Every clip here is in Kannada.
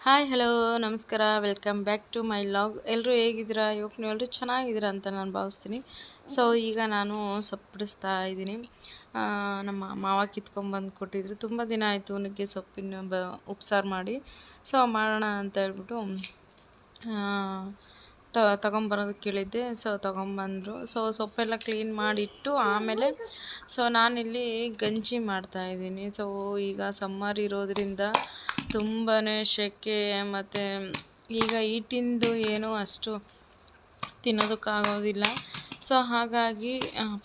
ಹಾಯ್ ಹಲೋ ನಮಸ್ಕಾರ welcome back to my log. ಎಲ್ಲರೂ ಹೇಗಿದ್ದೀರಾ? ನೀವು ಎಲ್ಲರೂ ಚೆನ್ನಾಗಿದ್ದೀರಾ ಅಂತ ನಾನು ಭಾವಿಸ್ತೀನಿ. ಸೊ ಈಗ ನಾನು ಸೊಪ್ಪು ಬಿಡಿಸ್ತಾ ಇದ್ದೀನಿ. ನಮ್ಮ ಮಾವ ಕಿತ್ಕೊಂಡ್ಬಂದು ಕೊಟ್ಟಿದ್ರು. ತುಂಬ ದಿನ ಆಯಿತು ನುಗ್ಗೆ ಸೊಪ್ಪಿನ ಉಪ್ಸಾರು ಮಾಡಿ. ಸೊ ಮಾಡೋಣ ಅಂತ ಹೇಳ್ಬಿಟ್ಟು ತೊಗೊಂಬರೋದಕ್ಕೆ ಕೇಳಿದ್ದೆ. ಸೊ ತೊಗೊಂಬಂದರು. ಸೊ ಸೊಪ್ಪೆಲ್ಲ ಕ್ಲೀನ್ ಮಾಡಿಟ್ಟು ಆಮೇಲೆ ನಾನಿಲ್ಲಿ ಗಂಜಿ ಮಾಡ್ತಾಯಿದ್ದೀನಿ. ಸೊ ಈಗ ಸಮ್ಮರ್ ಇರೋದ್ರಿಂದ ತುಂಬಾ ಸೆಕೆ, ಮತ್ತು ಈಗ ಹಿಟ್ಟಿಂದು ಏನೂ ಅಷ್ಟು ತಿನ್ನೋದಕ್ಕಾಗೋದಿಲ್ಲ. ಸೊ ಹಾಗಾಗಿ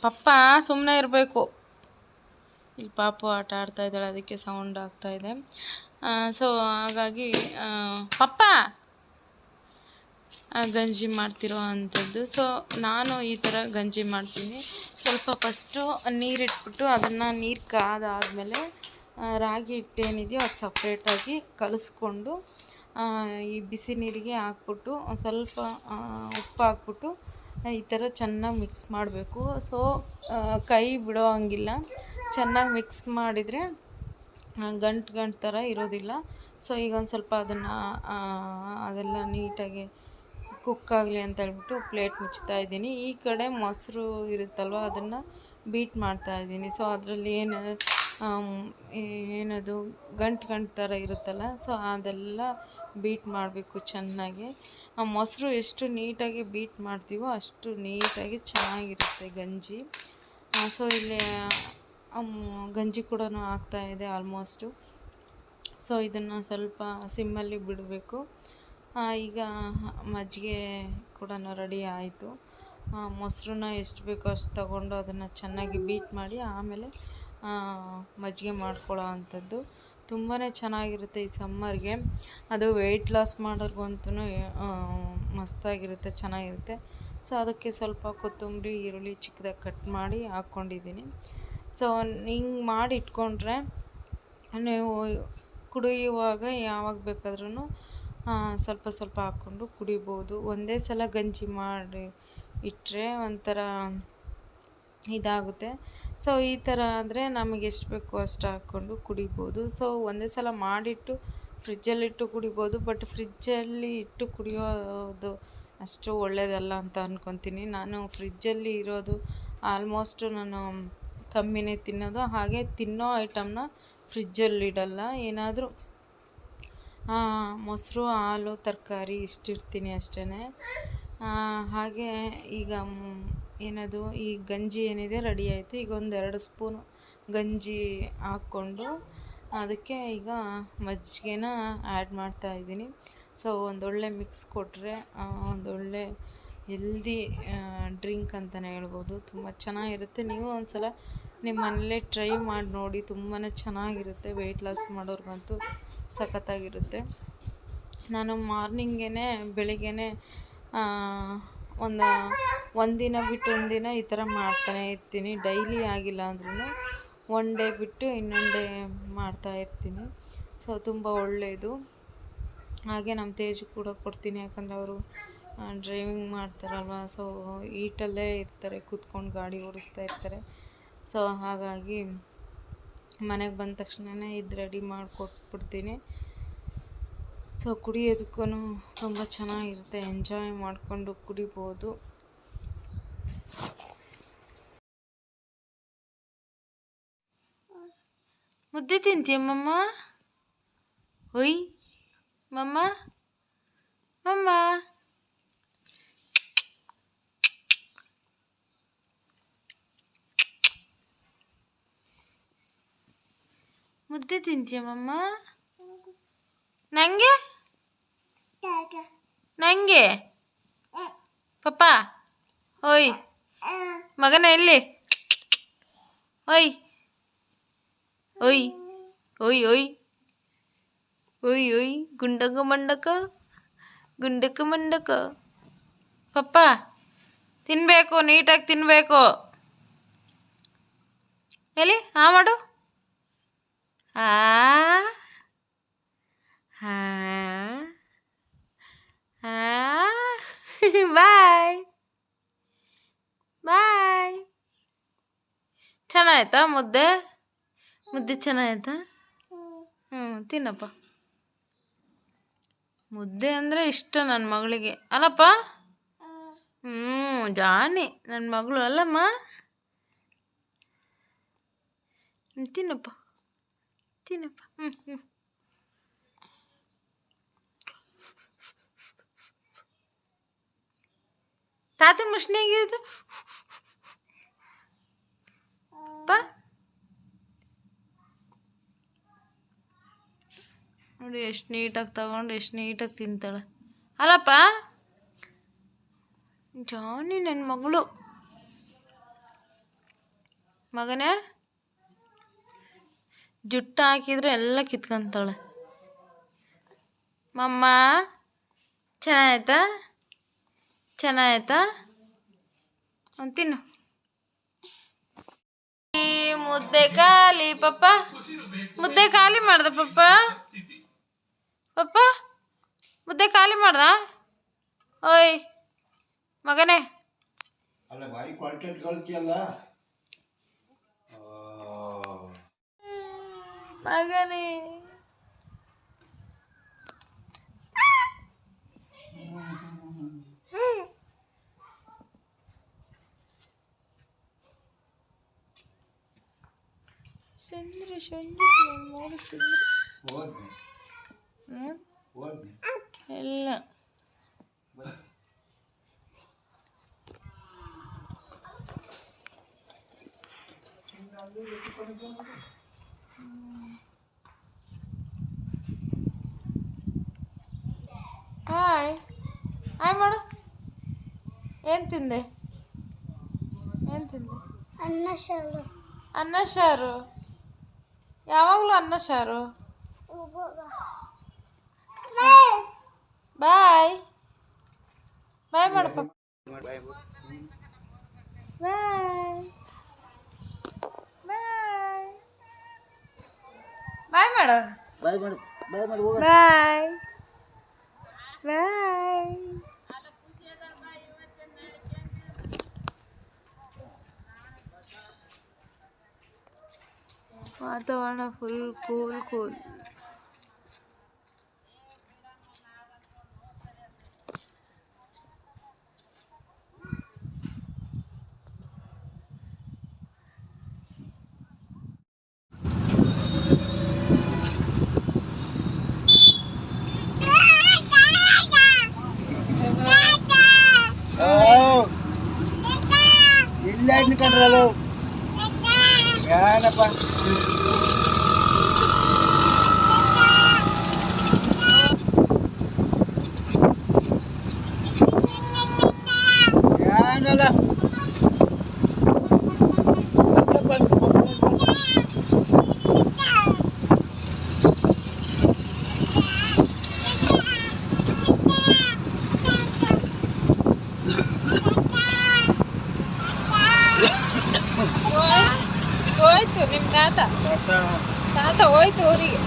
ಪಪ್ಪ ಸುಮ್ಮನೆ ಇರಬೇಕು, ಇಲ್ಲಿ ಪಾಪು ಆಟ ಆಡ್ತಾಯಿದ್ದಾಳೆ, ಅದಕ್ಕೆ ಸೌಂಡ್ ಆಗ್ತಾಯಿದೆ. ಸೊ ಹಾಗಾಗಿ ಪಪ್ಪ ಗಂಜಿ ಮಾಡ್ತಿರೋ ಅಂಥದ್ದು. ಸೊ ನಾನು ಈ ಥರ ಗಂಜಿ ಮಾಡ್ತೀನಿ. ಸ್ವಲ್ಪ ಫಸ್ಟು ನೀರಿಟ್ಬಿಟ್ಟು ಅದನ್ನು ನೀರು ಕಾದಾದಮೇಲೆ ರಾಗಿ ಹಿಟ್ಟೇನಿದೆಯೋ ಅದು ಸಪ್ರೇಟಾಗಿ ಕಲಿಸ್ಕೊಂಡು ಈ ಬಿಸಿ ನೀರಿಗೆ ಹಾಕ್ಬಿಟ್ಟು ಸ್ವಲ್ಪ ಉಪ್ಪು ಹಾಕ್ಬಿಟ್ಟು ಈ ಥರ ಚೆನ್ನಾಗಿ ಮಿಕ್ಸ್ ಮಾಡಬೇಕು. ಸೊ ಕೈ ಬಿಡೋ ಹಂಗಿಲ್ಲ, ಚೆನ್ನಾಗಿ ಮಿಕ್ಸ್ ಮಾಡಿದರೆ ಗಂಟು ಥರ ಇರೋದಿಲ್ಲ. ಸೊ ಈಗ ಒಂದು ಸ್ವಲ್ಪ ಅದೆಲ್ಲ ನೀಟಾಗಿ ಕುಕ್ ಆಗಲಿ ಅಂತ ಹೇಳ್ಬಿಟ್ಟು ಪ್ಲೇಟ್ ಮುಚ್ತಾ ಇದ್ದೀನಿ. ಈ ಕಡೆ ಮೊಸರು ಇರುತ್ತಲ್ವ, ಅದನ್ನು ಬೀಟ್ ಮಾಡ್ತಾಯಿದ್ದೀನಿ. ಸೊ ಅದರಲ್ಲಿ ಏನದು ಗಂಟು ಥರ ಇರುತ್ತಲ್ಲ, ಸೊ ಅದೆಲ್ಲ ಬೀಟ್ ಮಾಡಬೇಕು ಚೆನ್ನಾಗಿ. ಆ ಮೊಸರು ಎಷ್ಟು ನೀಟಾಗಿ ಬೀಟ್ ಮಾಡ್ತೀವೋ ಅಷ್ಟು ನೀಟಾಗಿ ಚೆನ್ನಾಗಿರುತ್ತೆ ಗಂಜಿ. ಸೊ ಇಲ್ಲಿ ಗಂಜಿ ಕೂಡ ಆಗ್ತಾಯಿದೆ ಆಲ್ಮೋಸ್ಟು. ಸೊ ಇದನ್ನು ಸ್ವಲ್ಪ ಸಿಮ್ಮಲ್ಲಿ ಬಿಡಬೇಕು. ಈಗ ಮಜ್ಜಿಗೆ ಕೂಡ ರೆಡಿ ಆಯಿತು. ಮೊಸರನ್ನ ಎಷ್ಟು ಬೇಕೋ ಅಷ್ಟು ತಗೊಂಡು ಅದನ್ನು ಚೆನ್ನಾಗಿ ಬೀಟ್ ಮಾಡಿ ಆಮೇಲೆ ಮಜ್ಜಿಗೆ ಮಾಡ್ಕೊಳ್ಳೋ ಅಂಥದ್ದು. ತುಂಬಾ ಚೆನ್ನಾಗಿರುತ್ತೆ ಈ ಸಮ್ಮರ್ಗೆ. ಅದು ವೆಯ್ಟ್ ಲಾಸ್ ಮಾಡೋರ್ಗಂತೂ ಮಸ್ತಾಗಿರುತ್ತೆ, ಚೆನ್ನಾಗಿರುತ್ತೆ. ಸೊ ಅದಕ್ಕೆ ಸ್ವಲ್ಪ ಕೊತ್ತಂಬರಿ, ಈರುಳ್ಳಿ ಚಿಕ್ಕದಾಗಿ ಕಟ್ ಮಾಡಿ ಹಾಕ್ಕೊಂಡಿದ್ದೀನಿ. ಸೊ ಹಿಂಗೆ ಮಾಡಿ ಇಟ್ಕೊಂಡ್ರೆ ನೀವು ಕುಡಿಯುವಾಗ ಯಾವಾಗ ಬೇಕಾದ್ರೂ ಸ್ವಲ್ಪ ಸ್ವಲ್ಪ ಹಾಕ್ಕೊಂಡು ಕುಡಿಬೋದು. ಒಂದೇ ಸಲ ಗಂಜಿ ಮಾಡಿ ಇಟ್ಟರೆ ಒಂಥರ ಇದಾಗುತ್ತೆ. ಸೊ ಈ ಥರ ಆದರೆ ನಮಗೆ ಎಷ್ಟು ಬೇಕೋ ಅಷ್ಟು ಹಾಕ್ಕೊಂಡು ಕುಡಿಬೋದು. ಸೊ ಒಂದೇ ಸಲ ಮಾಡಿಟ್ಟು ಫ್ರಿಜ್ಜಲ್ಲಿಟ್ಟು ಕುಡಿಬೋದು. ಬಟ್ ಫ್ರಿಜ್ಜಲ್ಲಿ ಇಟ್ಟು ಕುಡಿಯೋದು ಅಷ್ಟು ಒಳ್ಳೆಯದಲ್ಲ ಅಂತ ಅಂದ್ಕೊತೀನಿ. ನಾನು ಫ್ರಿಜ್ಜಲ್ಲಿ ಇರೋದು ಆಲ್ಮೋಸ್ಟು ನಾನು ಕಮ್ಮಿನೇ ತಿನ್ನೋದು. ಹಾಗೆ ತಿನ್ನೋ ಐಟಮ್ನ ಫ್ರಿಜ್ಜಲ್ಲಿ ಇಡಲ್ಲ. ಏನಾದರೂ ಮೊಸರು, ಹಾಲು, ತರಕಾರಿ ಇಷ್ಟಿರ್ತೀನಿ ಅಷ್ಟೇ. ಹಾಗೆ ಈಗ ಏನದು ಈ ಗಂಜಿ ಏನಿದೆ ರೆಡಿ ಆಯಿತು. ಈಗ 1-2 ಸ್ಪೂನು ಗಂಜಿ ಹಾಕ್ಕೊಂಡು ಅದಕ್ಕೆ ಈಗ ಮಜ್ಜಿಗೆನ ಆ್ಯಡ್ ಮಾಡ್ತಾಯಿದ್ದೀನಿ. ಸೊ ಒಂದೊಳ್ಳೆ ಮಿಕ್ಸ್ ಕೊಟ್ಟರೆ ಒಂದೊಳ್ಳೆ ಹೆಲ್ದಿ ಡ್ರಿಂಕ್ ಅಂತಲೇ ಹೇಳ್ಬೋದು. ತುಂಬ ಚೆನ್ನಾಗಿರುತ್ತೆ. ನೀವು ಒಂದು ಸಲ ನಿಮ್ಮ ಮನೇಲೇ ಟ್ರೈ ಮಾಡಿ ನೋಡಿ, ತುಂಬಾ ಚೆನ್ನಾಗಿರುತ್ತೆ. ವೆಯ್ಟ್ ಲಾಸ್ ಮಾಡೋರ್ಗಂತೂ ಸಖತ್ತಾಗಿರುತ್ತೆ. ನಾನು ಮಾರ್ನಿಂಗೇ ಬೆಳಿಗ್ಗೆ ಒಂದಿನ ಬಿಟ್ಟು ಒಂದಿನ ಈ ಥರ ಮಾಡ್ತಾನೆ ಇರ್ತೀನಿ. ಡೈಲಿ ಆಗಿಲ್ಲ ಅಂದ್ರೂ ಒನ್ ಡೇ ಬಿಟ್ಟು ಇನ್ನೊಂದು ಡೇ ಮಾಡ್ತಾಯಿರ್ತೀನಿ. ಸೊ ತುಂಬ ಒಳ್ಳೆಯದು. ಹಾಗೆ ನಮ್ಮ ತೇಜು ಕೂಡ ಕೊಡ್ತೀನಿ, ಯಾಕಂದರೆ ಅವರು ಡ್ರೈವಿಂಗ್ ಮಾಡ್ತಾರಲ್ವ. ಸೊ ಈಟಲ್ಲೇ ಇರ್ತಾರೆ, ಕೂತ್ಕೊಂಡು ಗಾಡಿ ಓಡಿಸ್ತಾ ಇರ್ತಾರೆ. ಸೊ ಹಾಗಾಗಿ ಮನೆಗೆ ಬಂದ ತಕ್ಷಣವೇ ಇದು ರೆಡಿ ಮಾಡಿಕೊಟ್ಬಿಡ್ತೀನಿ. ಸೊ ಕುಡಿಯೋದಕ್ಕೂ ತುಂಬ ಚೆನ್ನಾಗಿರುತ್ತೆ, ಎಂಜಾಯ್ ಮಾಡಿಕೊಂಡು ಕುಡಿಬೋದು. ಮುದ್ದೆ ತಿಂತೀಯ ಮಮ್ಮ? ಒಯ್ ಮಮ್ಮ, ಮಮ್ಮ ಮುದ್ದೆ ತಿಂತೀಯ ಮಮ್ಮ? ನಂಗೆ ನಂಗೆ ಪಪ್ಪ ಓಯ್ ಮಗನ ಎಲ್ಲಿ? ಓಯ್ ಓಯ್ ಓಯ್ ಓಯ್ ಓಯ್ ಓಯ್ ಗುಂಡಕ ಮಂಡಕ ಗುಂಡಕ ಮಂಡಕ. ಪಪ್ಪ ತಿನ್ನಬೇಕು, ನೀಟಾಗಿ ತಿನ್ನಬೇಕು. ಎಲ್ಲಿ ಮಾಡು. ಆ ಬಾಯ್ ಬಾಯ್. ಚೆನ್ನಾಯ್ತಾ ಮುದ್ದೆ? ಮುದ್ದೆ ಚೆನ್ನಾಯ್ತಾ? ತಿನ್ನಪ್ಪ. ಮುದ್ದೆ ಅಂದರೆ ಇಷ್ಟ ನನ್ನ ಮಗಳಿಗೆ ಅಲ್ಲಪ್ಪ. ಜಾನಿ ನನ್ನ ಮಗಳು ಅಲ್ಲಮ್ಮ. ತಿನ್ನಪ್ಪ ತಿನ್ನಪ್ಪ. ತಾತನ ಮುಷ್ಣಿ ಹೇಗಿದ್ದು ಪಾ ನೋಡಿ, ಎಷ್ಟು ನೀಟಾಗಿ ತಗೊಂಡು ಎಷ್ಟು ನೀಟಾಗಿ ತಿಂತಾಳೆ ಅಲ್ಲಪ್ಪ. ಜಾನಿ ನನ್ನ ಮಗಳು ಮಗನೇ. ಜುಟ್ಟು ಹಾಕಿದರೆ ಎಲ್ಲ ಕಿತ್ಕೊಂತಾಳೆ. ಮಮ್ಮ ಚೆನ್ನಾಯ್ತಾ ಚೆನ್ನಾಯ್ತಾ ತಿನ್ನು. ಮುದ್ದೆ ಖಾಲಿ ಪಪ್ಪ, ಮುದ್ದೆ ಖಾಲಿ ಮಾಡ್ದ ಪಪ್ಪ. ಪಪ್ಪ ಮುದ್ದೆ ಖಾಲಿ ಮಾಡ್ದ. ಓಯ್ ಮಗನೇ, ಮಗನೇ ಸುಂದ್ರಿ ಸುಂದ್ರಿ ನೋಡಿ ಸುಂದ್ರಿ. ಎಲ್ಲ ಹಾಯ್ ಹಾಯ್ ಮಾಡು. ಏನು ತಿಂದೆ ಏನು ತಿಂದೆ? ಅನ್ನ ಸಾರು. ಅನ್ನ ಸಾರು? ಯಾವಾಗಲೂ ಅನ್ನ ಸಾರು. ಬಾಯ್ ಬಾಯ್ ಮಾಡಪ್ಪ. ಬಾಯ್ ಬಾಯ್ ಬಾಯ್ ಮಾಡು. ಬಾಯ್ ಮಾಡು ಬಾಯ್ ಮಾಡು. ಬಾಯ್ ಬಾಯ್. ವಾತಾವರಣ ಫುಲ್ ಕೂಲ್. ಇಲ್ಲ ಇನ್ಕೊಂಡ್ರಲ್ಲ ಏನಪ್ಪ. ಏನಲ್ಲ ಹೋಯ್ತು ನಿಮ್ಮ ತಾತ ಹೋಯ್ತು ಊರಿಗೆ.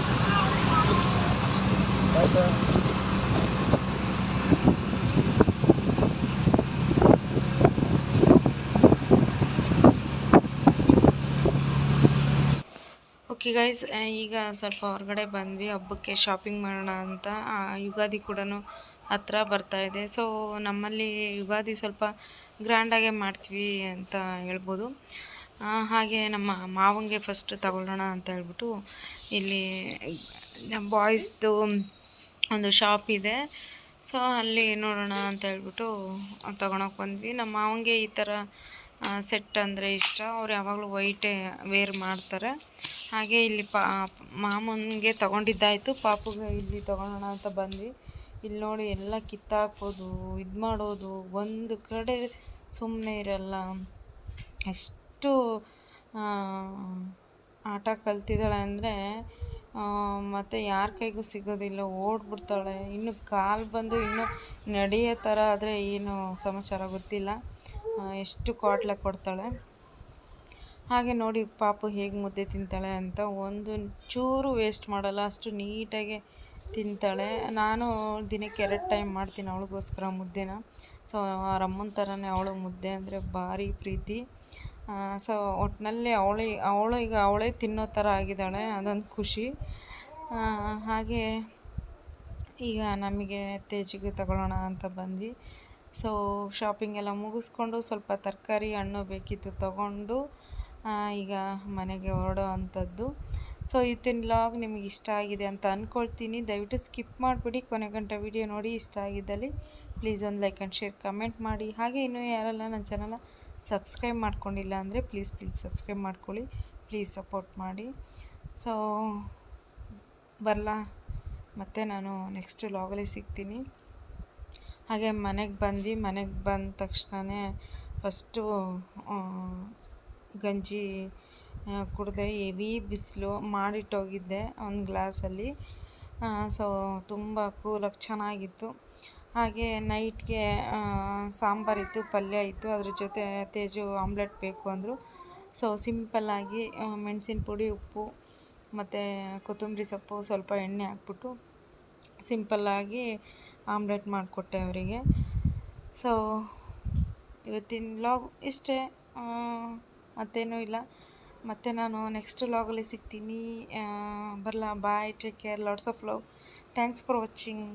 ಓಕೆ ಗೈಸ್, ಈಗ ಸ್ವಲ್ಪ ಹೊರಗಡೆ ಬಂದ್ವಿ ಹಬ್ಬಕ್ಕೆ ಶಾಪಿಂಗ್ ಮಾಡೋಣ ಅಂತ. ಯುಗಾದಿ ಕೂಡ ಹತ್ರ ಬರ್ತಾಯಿದೆ. ಸೊ ನಮ್ಮಲ್ಲಿ ಯುಗಾದಿ ಸ್ವಲ್ಪ ಗ್ರ್ಯಾಂಡಾಗೆ ಮಾಡ್ತೀವಿ ಅಂತ ಹೇಳ್ಬೋದು. ಹಾಗೆ ನಮ್ಮ ಮಾವಂಗೆ ಫಸ್ಟ್ ತಗೊಳ್ಳೋಣ ಅಂತ ಹೇಳ್ಬಿಟ್ಟು ಇಲ್ಲಿ ಬಾಯ್ಸ್ದು ಒಂದು ಶಾಪ್ ಇದೆ. ಸೊ ಅಲ್ಲಿ ನೋಡೋಣ ಅಂತ ಹೇಳ್ಬಿಟ್ಟು ತೊಗೊಳಕ್ಕೆ ಬಂದ್ವಿ. ನಮ್ಮ ಮಾವಂಗೆ ಈ ಥರ ಸೆಟ್ ಅಂದರೆ ಇಷ್ಟ. ಅವ್ರು ಯಾವಾಗಲೂ ವೈಟೇ ವೇರ್ ಮಾಡ್ತಾರೆ. ಹಾಗೆ ಇಲ್ಲಿ ಮಾಮನಿಗೆ ತೊಗೊಂಡಿದ್ದಾಯಿತು, ಪಾಪುಗೆ ಇಲ್ಲಿ ತೊಗೊಳೋಣ ಅಂತ ಬಂದ್ವಿ. ಇಲ್ಲಿ ನೋಡಿ ಎಲ್ಲ ಕಿತ್ತಾಕೋದು, ಇದು ಮಾಡೋದು, ಒಂದು ಕಡೆ ಸುಮ್ಮನೆ ಇರಲ್ಲ. ಎಷ್ಟು ಆಟ ಕಲ್ತಿದ್ದಾಳೆ ಅಂದರೆ ಮತ್ತು ಯಾರ ಕೈಗೂ ಸಿಗೋದಿಲ್ಲ, ಓಡ್ಬಿಡ್ತಾಳೆ. ಇನ್ನು ಕಾಲು ಬಂದು ಇನ್ನೂ ನಡೆಯೋ ಥರ ಆದರೆ ಏನು ಸಮಾಚಾರ ಗೊತ್ತಿಲ್ಲ, ಎಷ್ಟು ಕ್ವಾಟ್ಲೆ ಕೊಡ್ತಾಳೆ. ಹಾಗೆ ನೋಡಿ ಪಾಪು ಹೇಗೆ ಮುದ್ದೆ ತಿಂತಾಳೆ ಅಂತ, ಒಂದು ಚೂರು ವೇಸ್ಟ್ ಮಾಡಲ್ಲ, ಅಷ್ಟು ನೀಟಾಗಿ ತಿಂತಾಳೆ. ನಾನು ದಿನಕ್ಕೆ 2 ಟೈಮ್ ಮಾಡ್ತೀನಿ ಅವಳಿಗೋಸ್ಕರ ಮುದ್ದೆನ. ಸೊ ಅವರಮ್ಮನ ಥರನೇ ಅವಳು ಮುದ್ದೆ ಅಂದರೆ ಭಾರಿ ಪ್ರೀತಿ. ಸೊ ಒಟ್ಟಿನಲ್ಲಿ ಈಗ ಅವಳೇ ತಿನ್ನೋ ಥರ ಆಗಿದ್ದಾಳೆ, ಅದೊಂದು ಖುಷಿ. ಹಾಗೆ ಈಗ ನಮಗೆ ತೇಜಿಗೆ ತಗೊಳ್ಳೋಣ ಅಂತ ಬಂದ್ವಿ. ಸೊ ಶಾಪಿಂಗ್ ಎಲ್ಲ ಮುಗಿಸ್ಕೊಂಡು ಸ್ವಲ್ಪ ತರಕಾರಿ ಹಣ್ಣು ಬೇಕಿತ್ತು ತಗೊಂಡು ಈಗ ಮನೆಗೆ ಹೊರಡೋ ಅಂಥದ್ದು. ಸೊ ಇವತ್ತಿನ ವ್ಲಾಗ್ ನಿಮಗೆ ಇಷ್ಟ ಆಗಿದೆ ಅಂತ ಅಂದ್ಕೊಳ್ತೀನಿ. ದಯವಿಟ್ಟು ಸ್ಕಿಪ್ ಮಾಡಿಬಿಡಿ, ಕೊನೆ ಗಂಟೆ ವಿಡಿಯೋ ನೋಡಿ. ಇಷ್ಟ ಆಗಿದ್ದಲ್ಲಿ ಪ್ಲೀಸ್ ಒಂದು ಲೈಕ್ ಆ್ಯಂಡ್ ಶೇರ್ ಕಮೆಂಟ್ ಮಾಡಿ. ಹಾಗೆ ಇನ್ನೂ ಯಾರೆಲ್ಲ ನನ್ನ ಚಾನಲ್ನ ಸಬ್ಸ್ಕ್ರೈಬ್ ಮಾಡ್ಕೊಂಡಿಲ್ಲ ಅಂದರೆ ಪ್ಲೀಸ್ ಸಬ್ಸ್ಕ್ರೈಬ್ ಮಾಡ್ಕೊಳ್ಳಿ. ಪ್ಲೀಸ್ ಸಪೋರ್ಟ್ ಮಾಡಿ. ಸೊ ಬರಲಾ, ಮತ್ತು ನಾನು ನೆಕ್ಸ್ಟ್ ವ್ಲಾಗಲ್ಲಿ ಸಿಗ್ತೀನಿ. ಹಾಗೆ ಮನೆಗೆ ಬಂದ ತಕ್ಷಣವೇ ಫಸ್ಟು ಗಂಜಿ ಕುಡಿದೆ. ಹೆವಿ ಬಿಸಿಲು, ಮಾಡಿಟ್ಟೋಗಿದ್ದೆ ಒಂದು ಗ್ಲಾಸಲ್ಲಿ. ಸೊ ತುಂಬ ಕೂಲಾಗಿ ಚೆನ್ನಾಗಿತ್ತು. ಹಾಗೆ ನೈಟ್ಗೆ ಸಾಂಬಾರಿತ್ತು, ಪಲ್ಯ ಇತ್ತು, ಅದ್ರ ಜೊತೆ ತೇಜು ಆಮ್ಲೆಟ್ ಬೇಕು ಅಂದರು. ಸೊ ಸಿಂಪಲ್ಲಾಗಿ ಮೆಣಸಿನ ಪುಡಿ, ಉಪ್ಪು ಮತ್ತು ಕೊತ್ತಂಬರಿ ಸೊಪ್ಪು, ಸ್ವಲ್ಪ ಎಣ್ಣೆ ಹಾಕ್ಬಿಟ್ಟು ಸಿಂಪಲ್ಲಾಗಿ ಆಮ್ಲೆಟ್ ಮಾಡಿಕೊಟ್ಟೆ ಅವರಿಗೆ. ಸೊ ಇವತ್ತಿನ ವ್ಲಾಗ್ ಇಷ್ಟೇ, ಮತ್ತೇನೂ ಇಲ್ಲ. ಮತ್ತು ನಾನು ನೆಕ್ಸ್ಟ್ ವ್ಲಾಗಲ್ಲಿ ಸಿಗ್ತೀನಿ. ಬರಲಾ, bye, take care, lots of love, thanks for watching.